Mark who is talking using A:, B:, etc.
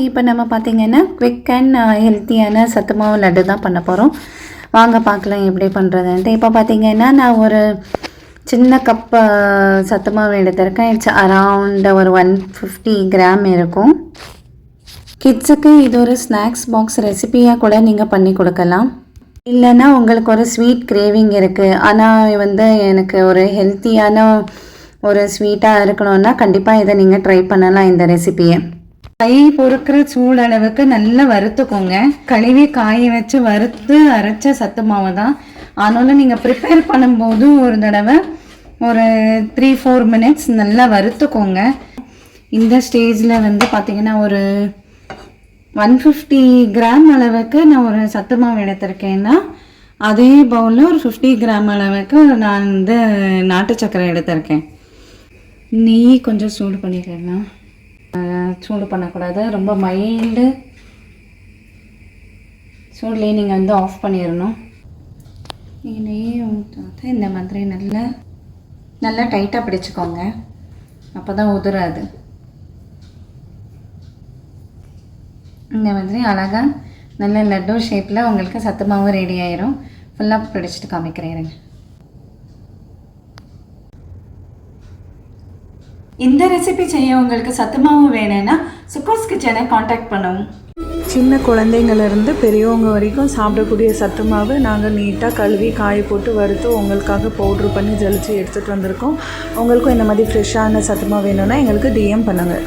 A: இப்போ நம்ம பார்த்திங்கன்னா குவிக் அண்ட் ஹெல்த்தியான சத்து மாவு லட்டு தான் பண்ண போகிறோம். வாங்க பார்க்கலாம் எப்படி பண்ணுறதுன்ட்டு. இப்போ பார்த்திங்கன்னா நான் ஒரு சின்ன கப்பு சத்து மாவு எடுத்திருக்கேன். இட்ஸ் அரவுண்ட் ஒரு 150 கிராம் இருக்கும். கிட்ஸுக்கு இது ஒரு ஸ்நாக்ஸ் பாக்ஸ் ரெசிபியாக கூட நீங்கள் பண்ணி கொடுக்கலாம். இல்லைன்னா உங்களுக்கு ஒரு ஸ்வீட் கிரேவிங் இருக்குது, ஆனால் எனக்கு ஒரு ஹெல்த்தியான ஒரு ஸ்வீட்டாக இருக்கணும்னா கண்டிப்பாக இதை நீங்கள் ட்ரை பண்ணலாம். இந்த ரெசிபியை கை பொறுக்கிற சூடளவுக்கு நல்லா வறுத்துக்கோங்க. கழுவி காய வச்சு வறுத்து அரைச்ச சத்து மாவு தான். ஆனாலும் நீங்கள் ப்ரிப்பேர் பண்ணும்போது ஒரு தடவை ஒரு 3-4 மினிட்ஸ் நல்லா வறுத்துக்கோங்க. இந்த ஸ்டேஜில் பார்த்திங்கன்னா ஒரு 150 கிராம் அளவுக்கு நான் ஒரு சத்து மாவு எடுத்திருக்கேன்னா அதே பவுலில் ஒரு 50 கிராம் அளவுக்கு நான் நாட்டு சர்க்கரை எடுத்திருக்கேன். நெய் கொஞ்சம் சூடு பண்ணிக்கலாம். சூடு பண்ணக்கூடாது, ரொம்ப மைல்டு சூட்லேயே நீங்கள் ஆஃப் பண்ணிடணும். நீங்கள் நெய் ஊற்றாத இந்த மாதிரி நல்லா டைட்டாக பிடிச்சிக்கோங்க, அப்போ தான் உதிராது. இந்த மாதிரி அழகாக நல்ல லட்டு ஷேப்பில் உங்களுக்கு சத்து மாவு ரெடி ஆயிரும். ஃபுல்லாக பிடிச்சிட்டு காமிக்கிறேன். இந்த ரெசிபி செய்ய உங்களுக்கு சத்து மாவு வேணும்னா சுக்கோஸ் கிச்சனை காண்டாக்ட் பண்ணவும்.
B: சின்ன குழந்தைங்கள்லேருந்து பெரியவங்க வரைக்கும் சாப்பிடக்கூடிய சத்து மாவு நாங்கள் நீட்டாக கழுவி காய போட்டு வறுத்து உங்களுக்காக பவுட்ரு பண்ணி ஜலிச்சு எடுத்துகிட்டு வந்திருக்கோம். உங்களுக்கும் இந்த மாதிரி ஃப்ரெஷ்ஷான சத்து மாவு வேணும்னா எங்களுக்கு DM பண்ணுங்கள்.